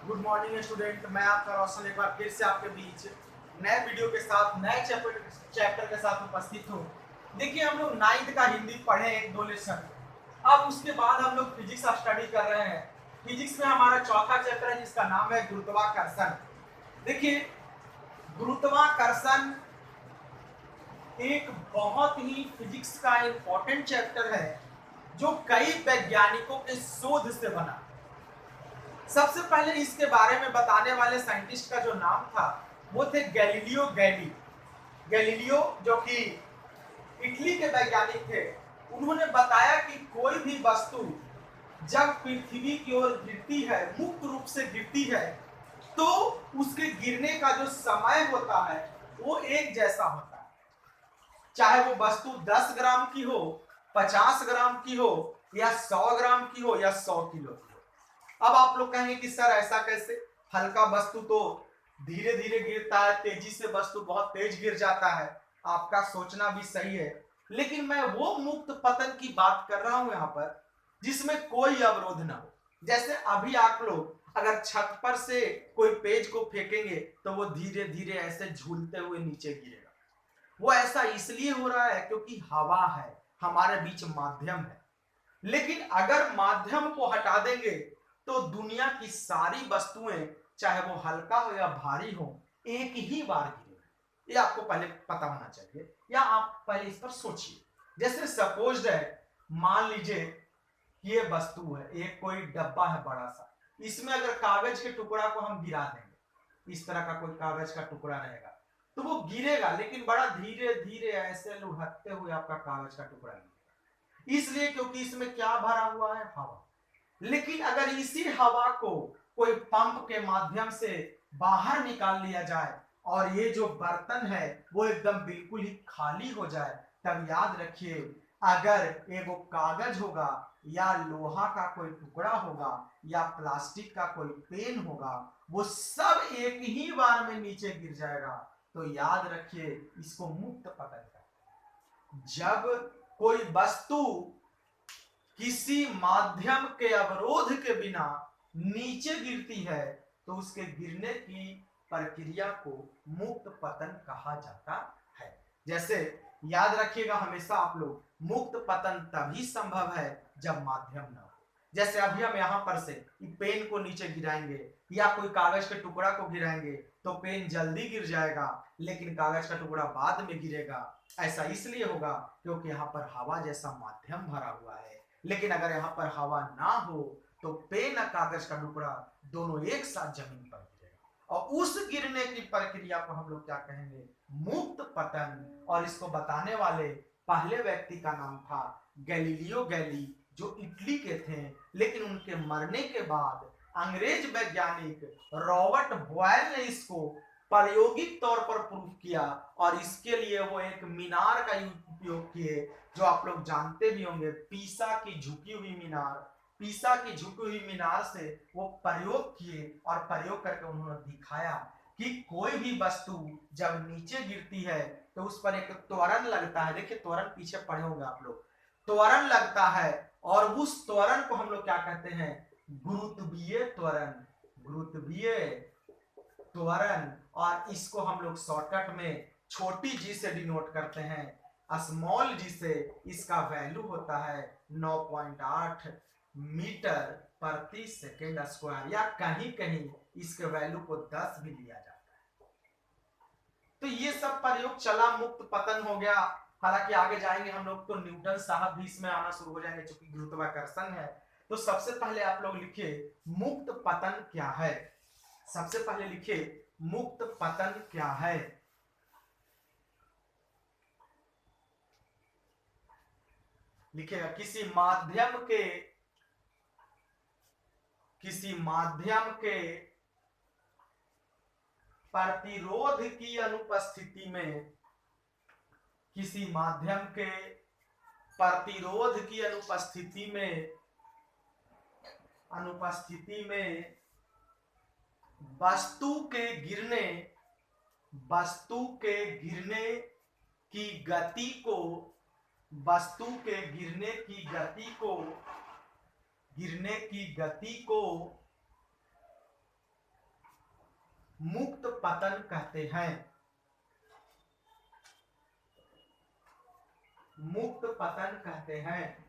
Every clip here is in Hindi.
Good morning student. मैं आपका रोशन एक बार फिर से आपके बीच नए वीडियो के साथ नए चैप्टर के साथ उपस्थित हूँ। देखिए, हम लोग 9th का हिंदी पढ़े एक दो लेसन। अब उसके बाद हम लोग फिजिक्स स्टडी कर रहे हैं। फिजिक्स में हमारा चौथा चैप्टर है जिसका नाम है गुरुत्वाकर्षण। देखिए, गुरुत्वाकर्षण एक बहुत ही फिजिक्स का इंपॉर्टेंट चैप्टर है जो कई वैज्ञानिकों के शोध से बना। सबसे पहले इसके बारे में बताने वाले साइंटिस्ट का जो नाम था वो थे गैलीलियो गैली। गैलीलियो जो कि इटली के वैज्ञानिक थे, उन्होंने बताया कि कोई भी वस्तु जब पृथ्वी की ओर गिरती है, मुक्त रूप से गिरती है, तो उसके गिरने का जो समय होता है वो एक जैसा होता है, चाहे वो वस्तु 10 ग्राम की हो, 50 ग्राम की हो, या 100 ग्राम की हो, या 100 किलो की हो। अब आप लोग कहेंगे कि सर ऐसा कैसे, हल्का वस्तु तो धीरे धीरे गिरता है, तेजी से वस्तु बहुत तेज गिर जाता है। आपका सोचना भी सही है, लेकिन मैं वो मुक्त पतन की बात कर रहा हूं यहां पर जिसमें कोई अवरोध ना हो। जैसे अभी आप लोग अगर छत पर से कोई पेज को फेंकेंगे तो वो धीरे धीरे ऐसे झूलते हुए नीचे गिरेगा। वो ऐसा इसलिए हो रहा है क्योंकि हवा है, हमारे बीच माध्यम है। लेकिन अगर माध्यम को हटा देंगे तो दुनिया की सारी वस्तुएं, चाहे वो हल्का हो या भारी हो, एक ही बार गिरेगी। ये आपको पहले पता होना चाहिए, या आप पहले इस पर सोचिए। जैसे सपोज है, मान लीजिए ये वस्तु है, एक कोई डब्बा है बड़ा सा, इसमें अगर कागज के टुकड़ा को हम गिरा देंगे, इस तरह का कोई कागज का टुकड़ा रहेगा, तो वो गिरेगा, लेकिन बड़ा धीरे धीरे ऐसे लुढ़कते हुए आपका कागज का टुकड़ा गिरेगा। इसलिए क्योंकि इसमें क्या भरा हुआ है, हवा। लेकिन अगर इसी हवा को कोई पंप के माध्यम से बाहर निकाल लिया जाए और ये जो बर्तन है वो एकदम बिल्कुल ही खाली हो जाए, तब याद रखिए, अगर एगो कागज होगा, या लोहा का कोई टुकड़ा होगा, या प्लास्टिक का कोई पेन होगा, वो सब एक ही बार में नीचे गिर जाएगा। तो याद रखिए, इसको मुक्त पतन है। जब कोई वस्तु किसी माध्यम के अवरोध के बिना नीचे गिरती है तो उसके गिरने की प्रक्रिया को मुक्त पतन कहा जाता है। जैसे याद रखिएगा हमेशा आप लोग, मुक्त पतन तभी संभव है जब माध्यम न हो। जैसे अभी हम यहां पर से पेन को नीचे गिराएंगे या कोई कागज के टुकड़ा को गिराएंगे तो पेन जल्दी गिर जाएगा, लेकिन कागज का टुकड़ा बाद में गिरेगा। ऐसा इसलिए होगा क्योंकि यहाँ पर हवा जैसा माध्यम भरा हुआ है। लेकिन अगर यहाँ पर हवा ना हो तो पेन और कागज का टुकड़ा दोनों एक साथ जमीन पर गिरेगा, और उस गिरने की प्रक्रिया को हम लोग क्या कहेंगे, मुक्त पतन। और इसको बताने वाले पहले व्यक्ति का नाम था गैलीलियो गैली, जो इटली के थे। लेकिन उनके मरने के बाद अंग्रेज वैज्ञानिक रॉबर्ट बॉयल ने इसको प्रायोगिक तौर पर प्रूफ किया, और इसके लिए वो एक मीनार का उपयोग किए, जो आप लोग जानते भी होंगे, पीसा की झुकी हुई मीनार। पीसा की झुकी हुई मीनार से वो प्रयोग किए, और प्रयोग करके उन्होंने दिखाया कि कोई भी वस्तु जब नीचे गिरती है तो उस पर एक त्वरण लगता है। देखिए, त्वरण पीछे पढ़े होंगे आप लोग, त्वरण लगता है, और उस त्वरण को हम लोग क्या कहते हैं, गुरुत्वीय त्वरण। गुरुत्वीय त्वरण, और इसको हम लोग शॉर्टकट में छोटी जी से डिनोट करते हैं, स्मॉल जी से। इसका वैल्यू होता है 9.8 मीटर प्रति सेकेंड स्क्वायर, या कहीं कहीं इसके वैल्यू को 10 भी लिया जाता है। तो ये सब प्रयोग चला, मुक्त पतन हो गया। हालांकि आगे जाएंगे हम लोग तो न्यूटन साहब भी इसमें आना शुरू हो जाएंगे, क्योंकि गुरुत्वाकर्षण है। तो सबसे पहले आप लोग लिखिए मुक्त पतन क्या है। सबसे पहले लिखिए मुक्त पतन क्या है। लिखिएगा, किसी माध्यम के प्रतिरोध की अनुपस्थिति में, किसी माध्यम के प्रतिरोध की अनुपस्थिति में वस्तु के गिरने की गति को, वस्तु के गिरने की गति को मुक्त पतन कहते हैं। मुक्त पतन कहते हैं।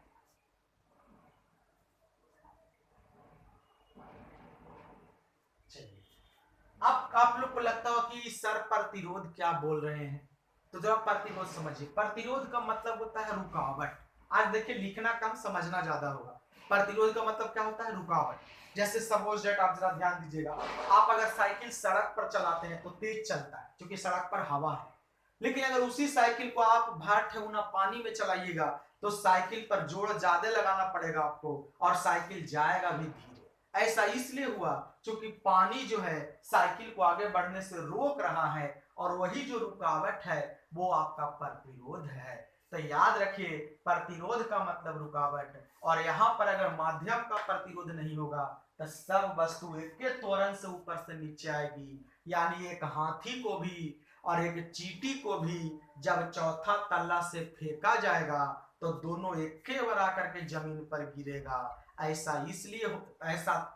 चलिए, अब आप लोग को लगता हो कि सर प्रतिरोध क्या बोल रहे हैं, तो जरा प्रतिरोध समझिए। प्रतिरोध का मतलब होता है रुकावट। आज देखिए, लिखना कम समझना ज्यादा होगा। प्रतिरोध का मतलब क्या होता है? रुकावट। जैसे सपोज दैट, आप जरा ध्यान दीजिएगा, आप अगर साइकिल सड़क पर चलाते हैं तो तेज चलता है क्योंकि सड़क पर हवा है, लेकिन अगर उसी साइकिल को आप भार ठेहुना पानी में चलाइएगा तो साइकिल पर जोर ज्यादा लगाना पड़ेगा आपको और साइकिल जाएगा भी धीरे। ऐसा इसलिए हुआ क्योंकि पानी जो है साइकिल को आगे बढ़ने से रोक रहा है, और वही जो रुकावट है वो आपका प्रतिरोध है। तो याद रखिए, प्रतिरोध का मतलब रुकावट। और यहाँ पर अगर माध्यम का प्रतिरोध नहीं होगा तो सब वस्तु एक के त्वरण से ऊपर से नीचे आएगी। यानी एक हाथी को भी और एक चींटी को भी जब चौथा तल्ला से फेंका जाएगा तो दोनों एक के बरा करके जमीन पर गिरेगा। ऐसा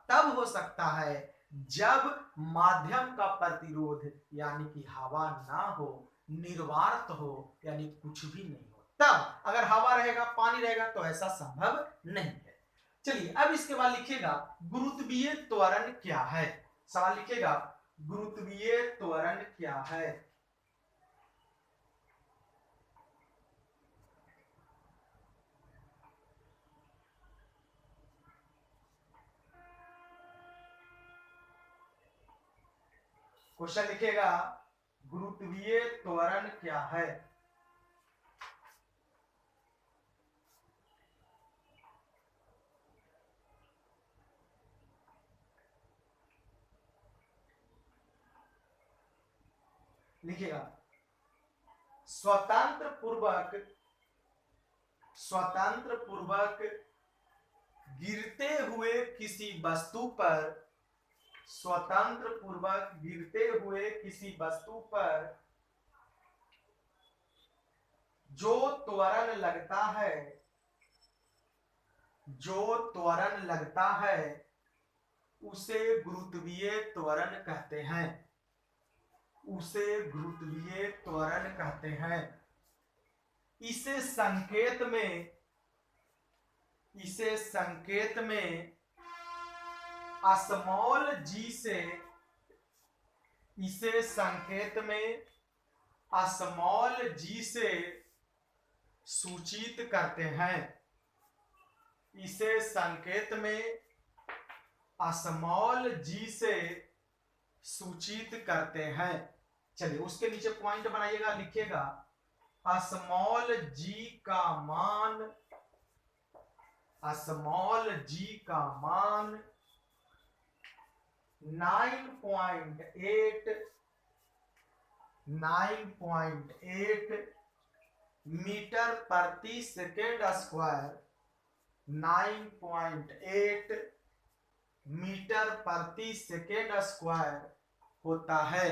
तब हो सकता है जब माध्यम का प्रतिरोध यानी कि हवा ना हो, निर्वात हो, यानी कुछ भी नहीं हो। तब अगर हवा रहेगा, पानी रहेगा तो ऐसा संभव नहीं है। चलिए, अब इसके बाद लिखिएगा गुरुत्वीय त्वरण क्या है। सवाल लिखिएगा गुरुत्वीय त्वरण क्या है। क्वेश्चन लिखिएगा गुरुत्वीय त्वरण क्या है। लिखिएगा स्वतंत्र पूर्वक गिरते हुए किसी वस्तु पर, स्वतंत्र पूर्वक गिरते हुए किसी वस्तु पर जो त्वरण लगता है, जो त्वरण लगता है उसे गुरुत्वीय त्वरण कहते हैं। उसे गुरुत्वीय त्वरण कहते हैं। इसे संकेत में स्मॉल जी से, इसे संकेत में स्मॉल जी से सूचित करते हैं। इसे संकेत में स्मॉल जी से सूचित करते हैं। चलिए, उसके नीचे पॉइंट बनाइएगा, लिखिएगा स्मॉल जी का मान, स्मॉल जी का मान 9.8 मीटर प्रति सेकेंड स्क्वायर, 9.8 मीटर प्रति सेकेंड स्क्वायर होता है।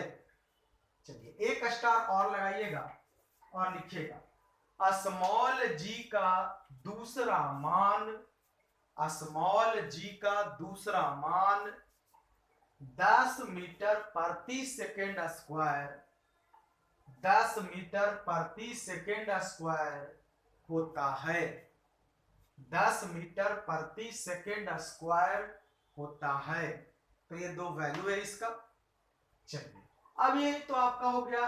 चलिए, एक स्टार और लगाइएगा और लिखिएगा स्मॉल जी का दूसरा मान, स्मॉल जी का दूसरा मान 10 मीटर प्रति सेकेंड स्क्वायर, 10 मीटर प्रति सेकेंड स्क्वायर होता है। 10 मीटर प्रति सेकेंड स्क्वायर होता है। तो ये दो वैल्यू है इसका। चलिए, अब ये तो आपका हो गया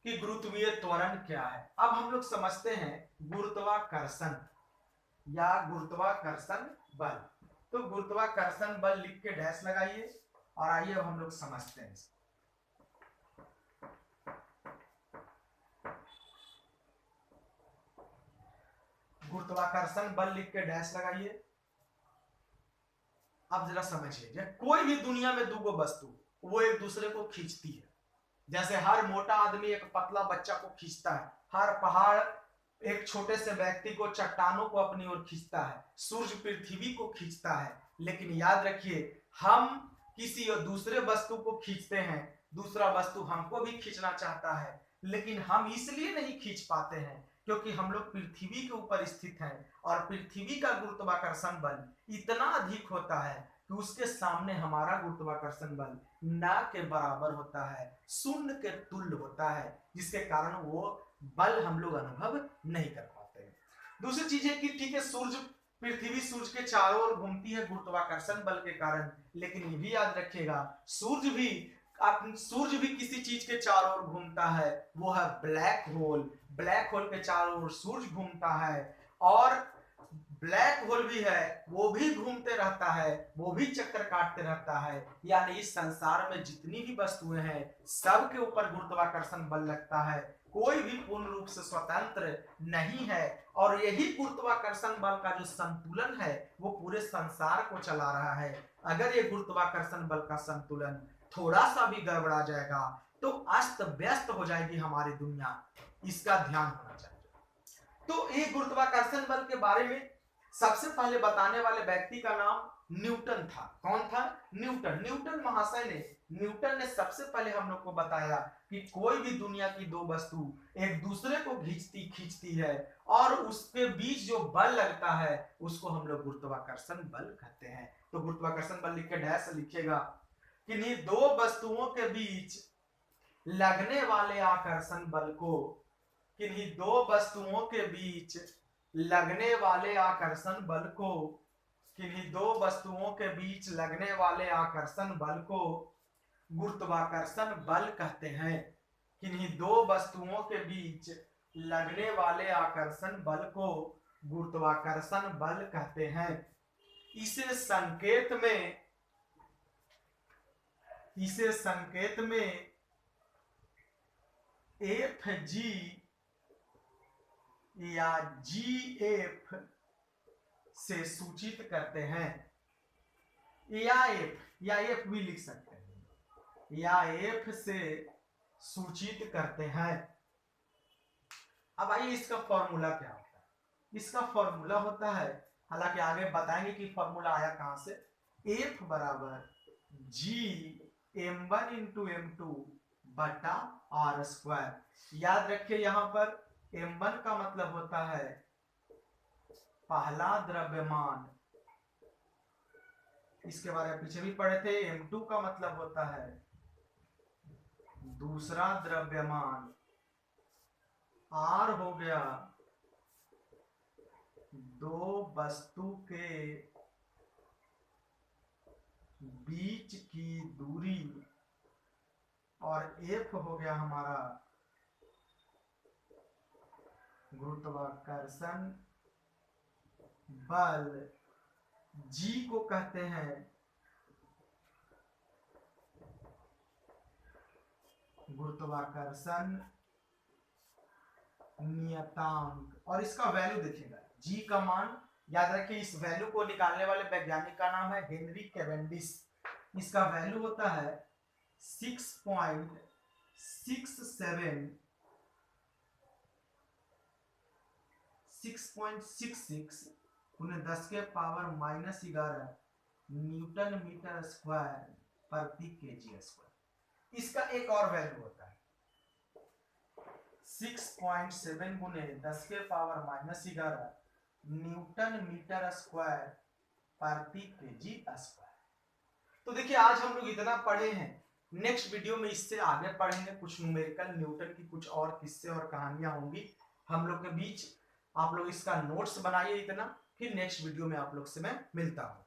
कि गुरुत्वीय त्वरण क्या है। अब हम लोग समझते हैं गुरुत्वाकर्षण या गुरुत्वाकर्षण बल। तो गुरुत्वाकर्षण बल लिख के डैश लगाइए और आइए अब हम लोग समझते हैं। गुरुत्वाकर्षण बल लिख के डैश लगाइए। अब जरा समझिए, कोई भी दुनिया में दो वस्तु वो एक दूसरे को खींचती है। जैसे हर मोटा आदमी एक पतला बच्चा को खींचता है, हर पहाड़ एक छोटे से व्यक्ति को, चट्टानों को अपनी ओर खींचता है, सूर्य पृथ्वी को खींचता है। लेकिन याद रखिए, हम किसी और दूसरे वस्तु को खींचते हैं, दूसरा वस्तु हमको भी खींचना चाहता है, लेकिन हम इसलिए नहीं खींच पाते हैं क्योंकि हम लोग पृथ्वी के ऊपर स्थित हैं और पृथ्वी का गुरुत्वाकर्षण बल इतना अधिक होता है कि उसके सामने हमारा गुरुत्वाकर्षण बल ना के बराबर होता है, शून्य के तुल्य होता है, जिसके कारण वो बल हम लोग अनुभव नहीं कर पाते हैं। दूसरी चीज है कि ठीक है, पृथ्वी सूर्य के चारों ओर घूमती है गुरुत्वाकर्षण बल के कारण, लेकिन ये भी याद रखिएगा सूर्य भी किसी चीज के चारों ओर घूमता है, वो है ब्लैक होल। ब्लैक होल के चारों ओर सूर्य घूमता है, और ब्लैक होल भी है, वो भी घूमते रहता है, वो भी चक्कर काटते रहता है। यानी इस संसार में जितनी भी वस्तुएं हैं सबके ऊपर गुरुत्वाकर्षण बल लगता है, कोई भी पूर्ण रूप से स्वतंत्र नहीं है। और यही गुरुत्वाकर्षण बल का जो संतुलन है वो पूरे संसार को चला रहा है। अगर ये गुरुत्वाकर्षण बल का संतुलन थोड़ा सा भी गड़बड़ा जाएगा तो अस्त व्यस्त हो जाएगी हमारी दुनिया, इसका ध्यान होना चाहिए। तो ये गुरुत्वाकर्षण बल के बारे में सबसे पहले बताने वाले व्यक्ति का नाम न्यूटन था। कौन था? न्यूटन। न्यूटन ने सबसे पहले हम लोग को बताया कि कोई भी दुनिया की दो वस्तु एक दूसरे को खींचती है और उसके बीच जो बल लगता है उसको हम लोग गुरुत्वाकर्षण बल कहते हैं। तो गुरुत्वाकर्षण बल लिख के डैश लिखिएगा, किन्हीं दो वस्तुओं के बीच लगने वाले आकर्षण बल को, किन्हीं दो वस्तुओं के बीच लगने वाले आकर्षण बल को, किन्हीं दो वस्तुओं के बीच लगने वाले आकर्षण बल को गुरुत्वाकर्षण बल कहते हैं। किन्हीं दो वस्तुओं के बीच लगने वाले आकर्षण बल को गुरुत्वाकर्षण बल कहते हैं। इसे संकेत में Fg या Gf से सूचित करते हैं, या F भी लिख सकते हैं, या F से सूचित करते हैं। अब आइए इसका फॉर्मूला क्या होता है। इसका फॉर्मूला होता है, हालांकि आगे बताएंगे कि फॉर्मूला आया कहां से। F बराबर G m1 इंटू m2 बटा r स्क्वायर। याद रखिए यहां पर m1 का मतलब होता है पहला द्रव्यमान, इसके बारे में पीछे भी पढ़े थे। m2 का मतलब होता है दूसरा द्रव्यमान। r हो गया दो वस्तु के बीच की दूरी, और F हो गया हमारा गुरुत्वाकर्षण बल। G को कहते हैं गुरुत्वाकर्षण नियतांक, और इसका वैल्यू देखिएगा। G का मान याद रखिए, इस वैल्यू को निकालने वाले वैज्ञानिक का नाम है हेनरी कैवेंडिश। इसका वैल्यू होता है 6.66 उन्हें 10 के पावर -11 न्यूटन मीटर स्क्वायर प्रति केजी स्क्वायर। इसका एक और वैल्यू होता है 6.7 गुने 10 के पावर -11 न्यूटन मीटर स्क्वायर प्रति केजी स्क्वायर। तो देखिए आज हम लोग इतना पढ़े हैं, नेक्स्ट वीडियो में इससे आगे पढ़ेंगे। कुछ न्यूमेरिकल न्यूटन की कुछ और किस्से और कहानियां होंगी हम लोग के बीच। आप लोग इसका नोट्स बनाइए इतना, फिर नेक्स्ट वीडियो में आप लोग से मैं मिलता हूं।